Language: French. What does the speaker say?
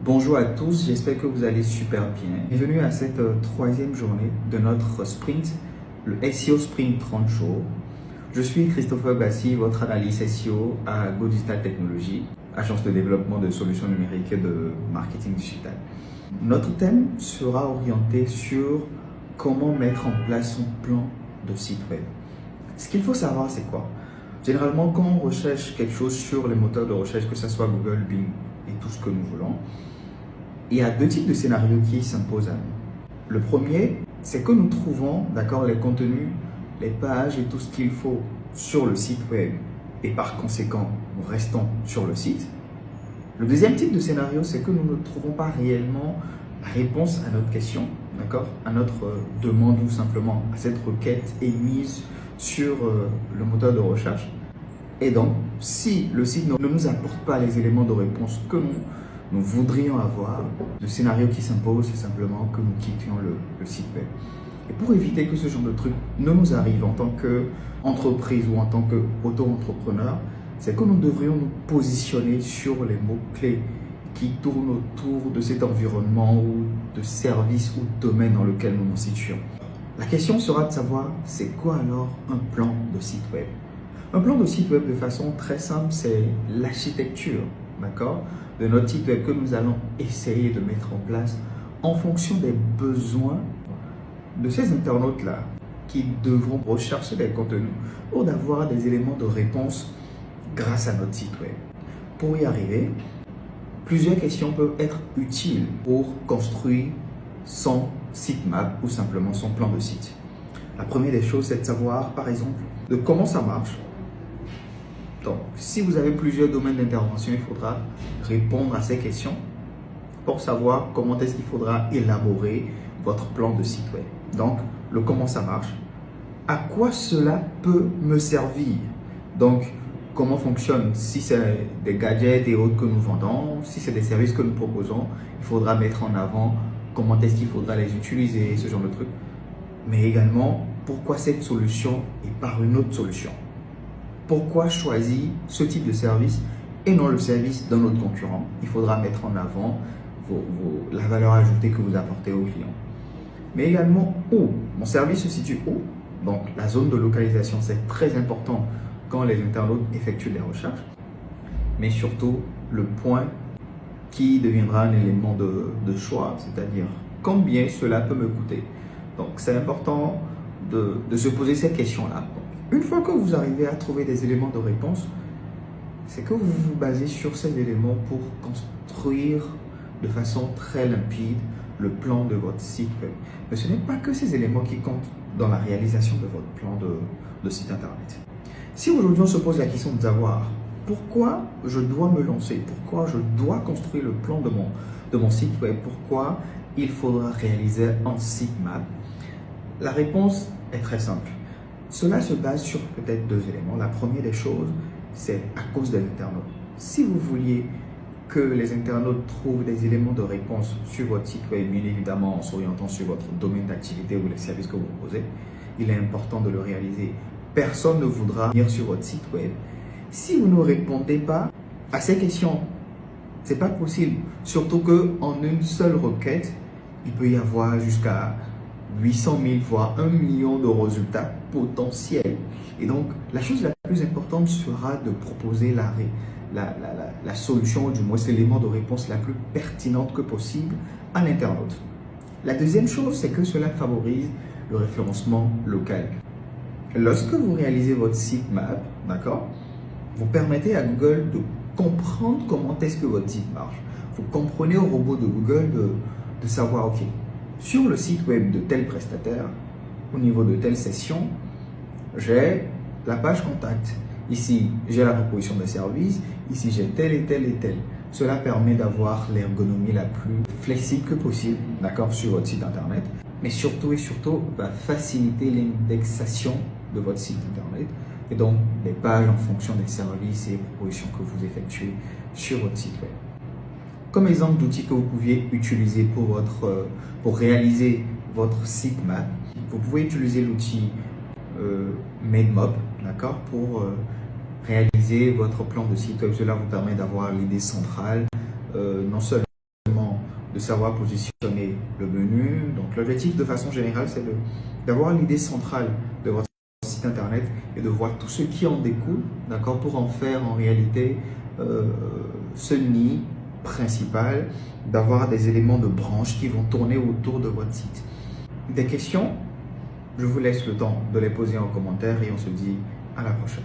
Bonjour à tous, j'espère que vous allez super bien. Bienvenue à cette troisième journée de notre sprint, le SEO Sprint 30 jours. Je suis Christopher Bassi, votre analyste SEO à Go Digital Technologies, agence de développement de solutions numériques et de marketing digital. Notre thème sera orienté sur comment mettre en place son plan de site web. Ce qu'il faut savoir, c'est quoi? Généralement, quand on recherche quelque chose sur les moteurs de recherche, que ce soit Google, Bing et tout ce que nous voulons, il y a deux types de scénarios qui s'imposent à nous. Le premier, c'est que nous trouvons, d'accord, les contenus, les pages et tout ce qu'il faut sur le site web et par conséquent, nous restons sur le site. Le deuxième type de scénario, c'est que nous ne trouvons pas réellement la réponse à notre question, d'accord, à notre demande ou simplement à cette requête émise sur le moteur de recherche. Et donc, si le site ne nous apporte pas les éléments de réponse que nous voudrions avoir, le scénario qui s'impose, c'est simplement que nous quittions le site web. Et pour éviter que ce genre de truc ne nous arrive en tant qu'entreprise ou en tant qu'auto-entrepreneur, c'est que nous devrions nous positionner sur les mots-clés qui tournent autour de cet environnement ou de service ou de domaine dans lequel nous nous situons. La question sera de savoir, c'est quoi alors un plan de site web? Un plan de site web, de façon très simple, c'est l'architecture, d'accord, de notre site web que nous allons essayer de mettre en place en fonction des besoins de ces internautes-là qui devront rechercher des contenus ou d'avoir des éléments de réponse grâce à notre site web. Pour y arriver, plusieurs questions peuvent être utiles pour construire son sitemap ou simplement son plan de site. La première des choses, c'est de savoir, par exemple, de comment ça marche. Donc, si vous avez plusieurs domaines d'intervention, il faudra répondre à ces questions pour savoir comment est-ce qu'il faudra élaborer votre plan de site web. Donc, le comment ça marche, à quoi cela peut me servir. Donc, comment fonctionne, si c'est des gadgets et autres que nous vendons, si c'est des services que nous proposons, il faudra mettre en avant comment est-ce qu'il faudra les utiliser, ce genre de trucs. Mais également, pourquoi cette solution est par une autre solution. Pourquoi choisir ce type de service et non le service d'un autre concurrent? Il faudra mettre en avant la valeur ajoutée que vous apportez aux clients. Mais également, où mon service se situe où? Donc, la zone de localisation, c'est très important quand les internautes effectuent des recherches. Mais surtout, le point qui deviendra un élément de choix, c'est-à-dire combien cela peut me coûter. Donc, c'est important de se poser cette question-là. Une fois que vous arrivez à trouver des éléments de réponse, c'est que vous vous basez sur ces éléments pour construire de façon très limpide le plan de votre site web. Mais ce n'est pas que ces éléments qui comptent dans la réalisation de votre plan de site internet. Si aujourd'hui on se pose la question de savoir pourquoi je dois me lancer, pourquoi je dois construire le plan de mon site web, pourquoi il faudra réaliser un sitemap, la réponse est très simple. Cela se base sur peut-être deux éléments. La première des choses, c'est à cause des internautes. Si vous vouliez que les internautes trouvent des éléments de réponse sur votre site web, bien évidemment en s'orientant sur votre domaine d'activité ou les services que vous proposez, il est important de le réaliser. Personne ne voudra venir sur votre site web si vous ne répondez pas à ces questions. Ce n'est pas possible. Surtout qu'en une seule requête, il peut y avoir jusqu'à 800 000 voire 1 million de résultats potentiels. Et donc, la chose la plus importante sera de proposer la solution, ou du moins l'élément de réponse la plus pertinente que possible à l'internaute. La deuxième chose, c'est que cela favorise le référencement local. Lorsque vous réalisez votre sitemap, d'accord, vous permettez à Google de comprendre comment est-ce que votre site marche. Vous comprenez au robot de Google de savoir, ok, sur le site web de tel prestataire, au niveau de telle session, j'ai la page contact. Ici, j'ai la proposition de service. Ici, j'ai tel et tel et tel. Cela permet d'avoir l'ergonomie la plus flexible que possible, d'accord, sur votre site internet. Mais surtout et surtout, va faciliter l'indexation de votre site internet et donc les pages en fonction des services et propositions que vous effectuez sur votre site web. Comme exemple d'outils que vous pouviez utiliser pour réaliser votre sitemap, vous pouvez utiliser l'outil MadeMob, d'accord, pour réaliser votre plan de site web. Cela vous permet d'avoir l'idée centrale, non seulement savoir positionner le menu. Donc l'objectif de façon générale, c'est d'avoir l'idée centrale de votre site internet et de voir tout ce qui en découle, d'accord, pour en faire en réalité ce nid principal, d'avoir des éléments de branche qui vont tourner autour de votre site. Des questions? Je vous laisse le temps de les poser en commentaire et on se dit à la prochaine.